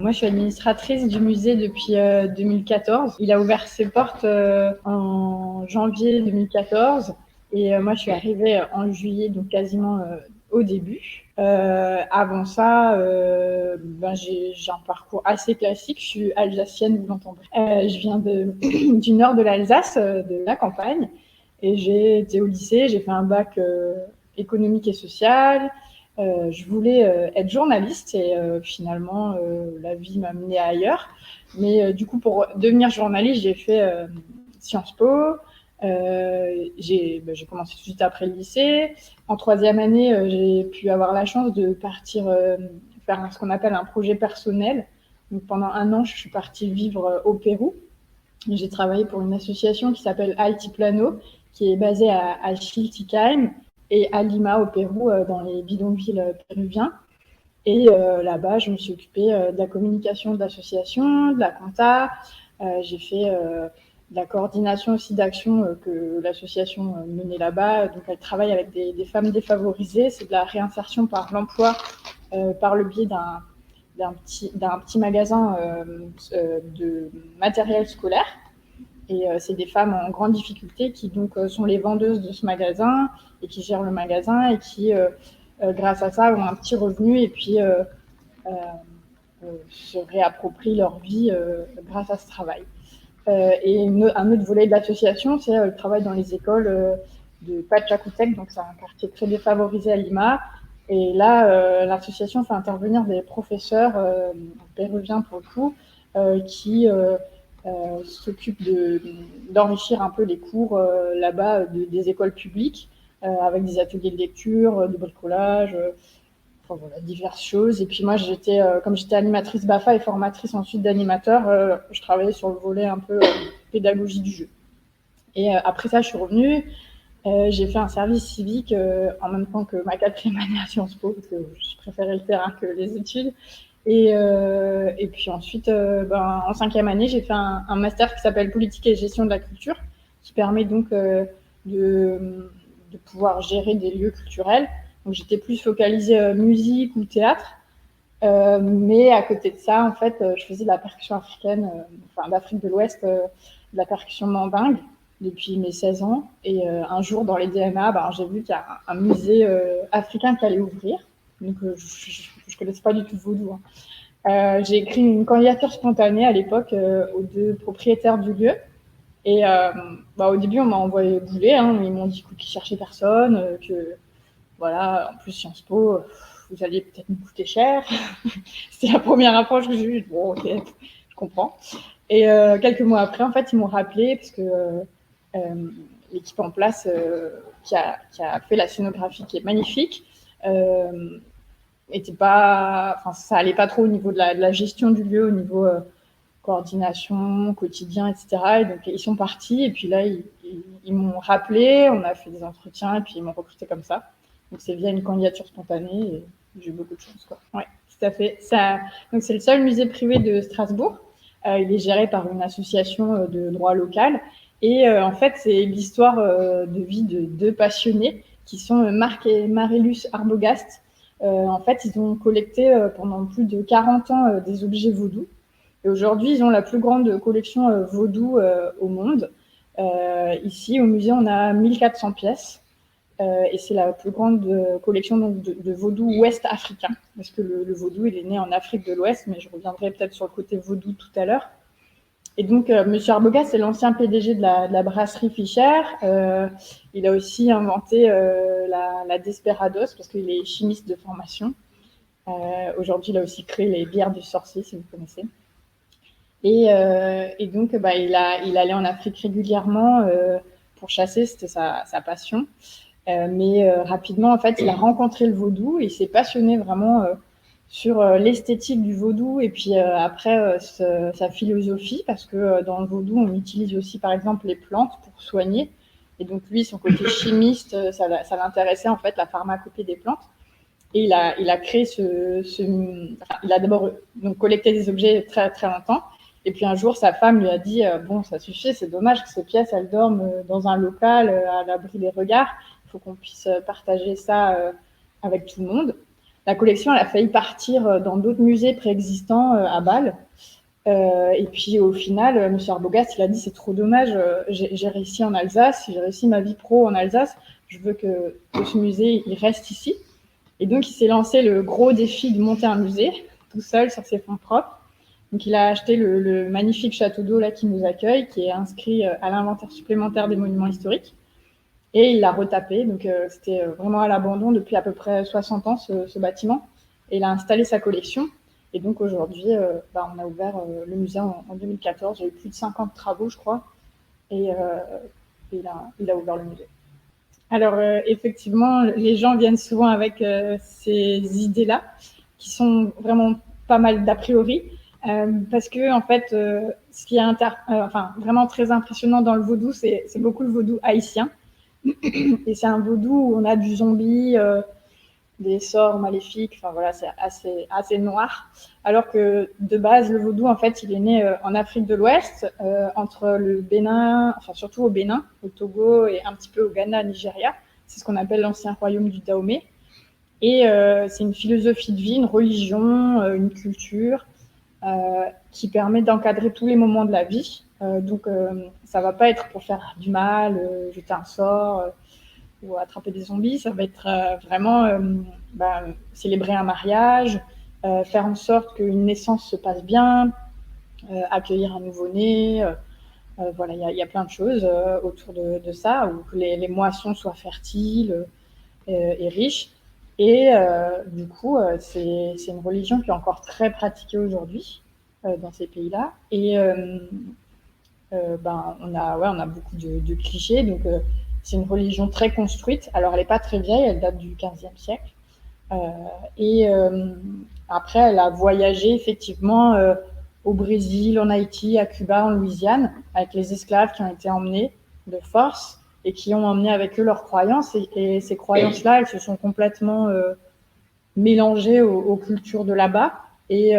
Moi, je suis administratrice du musée depuis 2014. Il a ouvert ses portes en janvier 2014 et moi, je suis arrivée en juillet, donc quasiment au début. Avant ça, j'ai un parcours assez classique. Je suis alsacienne, vous l'entendrez. Je viens du nord de l'Alsace, de la campagne, et j'ai été au lycée. J'ai fait un bac économique et social. Je voulais être journaliste et finalement, la vie m'a menée ailleurs. Mais du coup, pour devenir journaliste, j'ai fait Sciences Po. J'ai commencé tout de suite après le lycée. En troisième année, j'ai pu avoir la chance de partir faire ce qu'on appelle un projet personnel. Donc pendant un an, je suis partie vivre au Pérou. J'ai travaillé pour une association qui s'appelle Altiplano, qui est basée à Chilticaim et à Lima, au Pérou, dans les bidonvilles péruviens. Et là-bas, je me suis occupée de la communication de l'association, de la compta. J'ai fait de la coordination aussi d'actions que l'association menait là-bas. Donc, elle travaille avec des femmes défavorisées. C'est de la réinsertion par l'emploi par le biais d'un petit magasin de matériel scolaire. Et c'est des femmes en grande difficulté qui donc sont les vendeuses de ce magasin et qui gèrent le magasin et qui, grâce à ça, ont un petit revenu et puis se réapproprient leur vie grâce à ce travail. Et un autre volet de l'association, c'est le travail dans les écoles de Pachacutec, donc c'est un quartier très défavorisé à Lima. Et là, l'association fait intervenir des professeurs péruviens pour le coup, qui s'occupent d'enrichir un peu les cours là-bas des écoles publiques, avec des ateliers de lecture, de bricolage, enfin, voilà, diverses choses. Et puis moi, comme j'étais animatrice BAFA et formatrice ensuite d'animateur, je travaillais sur le volet un peu pédagogie du jeu. Et après ça, je suis revenue. J'ai fait un service civique en même temps que ma quatrième année à Sciences Po, parce que je préférais le terrain que les études. Et puis ensuite, en cinquième année, j'ai fait un master qui s'appelle Politique et gestion de la culture, qui permet donc de pouvoir gérer des lieux culturels. Donc j'étais plus focalisée musique ou théâtre. Mais à côté de ça, en fait, je faisais de la percussion africaine, enfin d'Afrique de l'Ouest, de la percussion mandingue depuis mes 16 ans. Et un jour, dans les DMA, j'ai vu qu'il y a un musée africain qui allait ouvrir. Donc, je ne connaissais pas du tout le vaudou. Hein. J'ai écrit une candidature spontanée à l'époque aux deux propriétaires du lieu. Et au début, on m'a envoyé bouler. Hein. Ils m'ont dit qu'ils cherchaient personne, que voilà, en plus Sciences Po, vous alliez peut-être me coûter cher. C'était la première approche que j'ai eue. Bon, ok, je comprends. Et quelques mois après, en fait, ils m'ont rappelé parce que l'équipe en place qui a fait la scénographie qui est magnifique était pas, enfin, ça allait pas trop au niveau de la gestion du lieu, au niveau coordination, quotidien, etc. Et donc ils sont partis et puis là ils m'ont rappelé, on a fait des entretiens et puis ils m'ont recruté comme ça. Donc c'est via une candidature spontanée et j'ai eu beaucoup de chance, quoi. Ouais, tout à fait. Ça, donc c'est le seul musée privé de Strasbourg. Il est géré par une association de droit local. Et en fait, c'est l'histoire de vie de deux passionnés qui sont Marc et Marilus Arbogast. En fait, ils ont collecté pendant plus de 40 ans des objets vaudous. Et aujourd'hui, ils ont la plus grande collection vaudou au monde. Ici, au musée, on a 1400 pièces. Et c'est la plus grande collection donc, de vaudou ouest africain, parce que le vaudou, il est né en Afrique de l'Ouest, mais je reviendrai peut-être sur le côté vaudou tout à l'heure. Et donc, M. Arbogast, c'est l'ancien PDG de la brasserie Fischer. Il a aussi inventé la Desperados, parce qu'il est chimiste de formation. Aujourd'hui, il a aussi créé les bières du sorcier, si vous connaissez. Et donc, il allait en Afrique régulièrement pour chasser, c'était sa passion. Mais rapidement, en fait, il a rencontré le vaudou et il s'est passionné vraiment sur l'esthétique du vaudou et puis après sa philosophie, parce que dans le vaudou, on utilise aussi, par exemple, les plantes pour soigner. Et donc, lui, son côté chimiste, ça l'intéressait, en fait, la pharmacopée des plantes. Et il a créé il a d'abord donc collecté des objets très, très longtemps. Et puis un jour, sa femme lui a dit bon, ça suffit, c'est dommage que ces pièces, elles dorment dans un local à l'abri des regards. Il faut qu'on puisse partager ça avec tout le monde. La collection, elle a failli partir dans d'autres musées préexistants à Bâle. Et puis au final, M. Arbogast, il a dit c'est trop dommage, j'ai réussi en Alsace, j'ai réussi ma vie pro en Alsace, je veux que ce musée il reste ici. Et donc il s'est lancé le gros défi de monter un musée, tout seul sur ses fonds propres. Donc il a acheté le magnifique château d'eau là qui nous accueille, qui est inscrit à l'inventaire supplémentaire des monuments historiques. Et il l'a retapé, donc c'était vraiment à l'abandon depuis à peu près 60 ans ce bâtiment. Et il a installé sa collection. Et donc aujourd'hui, on a ouvert le musée en 2014. Il y a eu plus de 50 travaux, je crois. Et il a ouvert le musée. Alors effectivement, les gens viennent souvent avec ces idées-là, qui sont vraiment pas mal d'a priori. Parce que en fait, ce qui est vraiment très impressionnant dans le vaudou, c'est beaucoup le vaudou haïtien. Et c'est un vaudou où on a du zombie, des sorts maléfiques, enfin voilà, c'est assez noir. Alors que de base, le vaudou, en fait, il est né en Afrique de l'Ouest, entre le Bénin, enfin surtout au Bénin, au Togo et un petit peu au Ghana, Nigeria. C'est ce qu'on appelle l'ancien royaume du Dahomey. Et c'est une philosophie de vie, une religion, une culture qui permet d'encadrer tous les moments de la vie. Donc ça va pas être pour faire du mal, jeter un sort ou attraper des zombies, ça va être vraiment célébrer un mariage, faire en sorte qu'une naissance se passe bien, accueillir un nouveau-né, voilà, il y a plein de choses autour de ça, ou que les moissons soient fertiles et riches. Et du coup, c'est une religion qui est encore très pratiquée aujourd'hui dans ces pays-là. Et on a beaucoup de clichés. Donc, c'est une religion très construite. Alors, elle n'est pas très vieille, elle date du XVe siècle. Et après, elle a voyagé effectivement au Brésil, en Haïti, à Cuba, en Louisiane, avec les esclaves qui ont été emmenés de force et qui ont emmené avec eux leurs croyances. Et ces croyances-là, elles se sont complètement mélangées aux cultures de là-bas. Et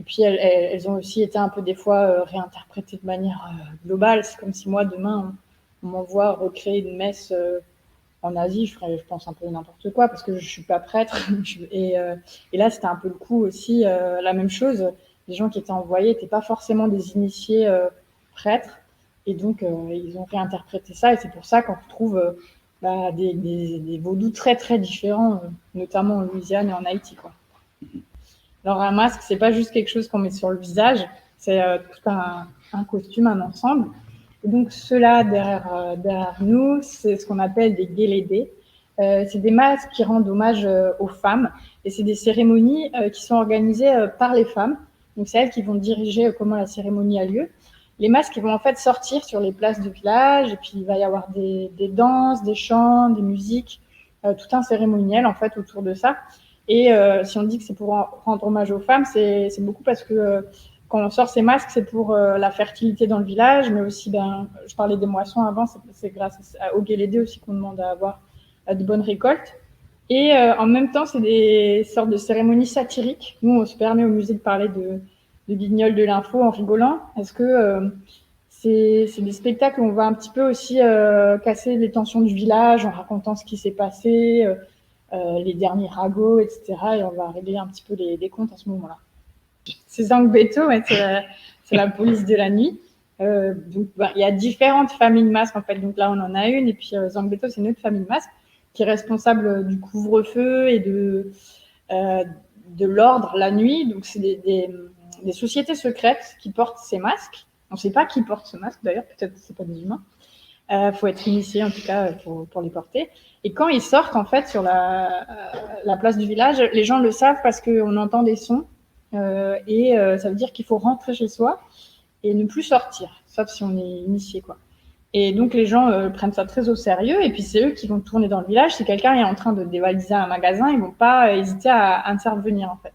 puis, elles ont aussi été un peu des fois réinterprétées de manière globale. C'est comme si moi, demain, on m'envoie recréer une messe en Asie, je pense un peu n'importe quoi parce que je suis pas prêtre. Et là, c'était un peu le coup aussi, la même chose. Les gens qui étaient envoyés n'étaient pas forcément des initiés prêtres. Et donc, ils ont réinterprété ça. Et c'est pour ça qu'on retrouve des vaudous très, très différents, notamment en Louisiane et en Haïti, quoi. Alors, un masque, c'est pas juste quelque chose qu'on met sur le visage. C'est tout un costume, un ensemble. Et donc, ceux-là, derrière nous, c'est ce qu'on appelle des guélédés. C'est des masques qui rendent hommage aux femmes. Et c'est des cérémonies qui sont organisées par les femmes. Donc, c'est elles qui vont diriger comment la cérémonie a lieu. Les masques, ils vont en fait sortir sur les places de village. Et puis, il va y avoir des danses, des chants, des musiques, tout un cérémoniel, en fait, autour de ça. Et si on dit que c'est pour rendre hommage aux femmes, c'est beaucoup parce que quand on sort ces masques, c'est pour la fertilité dans le village, mais aussi, je parlais des moissons avant, c'est grâce au guélédé aussi qu'on demande à avoir de bonnes récoltes. Et en même temps, c'est des sortes de cérémonies satiriques. Nous, on se permet au musée de parler de Guignol de l'info en rigolant. Est-ce que c'est des spectacles où on va un petit peu aussi casser les tensions du village en racontant ce qui s'est passé, les derniers ragots, etc. Et on va régler un petit peu les comptes à ce moment-là. C'est Zangbeto, ouais, c'est la police de la nuit. Donc, il y a différentes familles de masques, en fait. Donc là, on en a une. Et puis, Zangbeto, c'est une autre famille de masques qui est responsable du couvre-feu et de l'ordre la nuit. Donc, c'est des sociétés secrètes qui portent ces masques. On ne sait pas qui porte ce masque, d'ailleurs. Peut-être que ce pas des humains. Faut être initié, en tout cas, pour les porter. Et quand ils sortent, en fait, sur la place du village, les gens le savent parce qu'on entend des sons. Ça veut dire qu'il faut rentrer chez soi et ne plus sortir, sauf si on est initié, quoi. Et donc les gens prennent ça très au sérieux, et puis c'est eux qui vont tourner dans le village. Si quelqu'un est en train de dévaliser un magasin, ils vont pas hésiter à intervenir, en fait.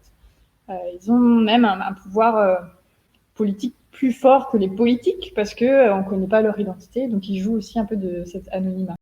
Ils ont même un pouvoir politique plus fort que les politiques parce que on connaît pas leur identité, donc ils jouent aussi un peu de cet anonymat.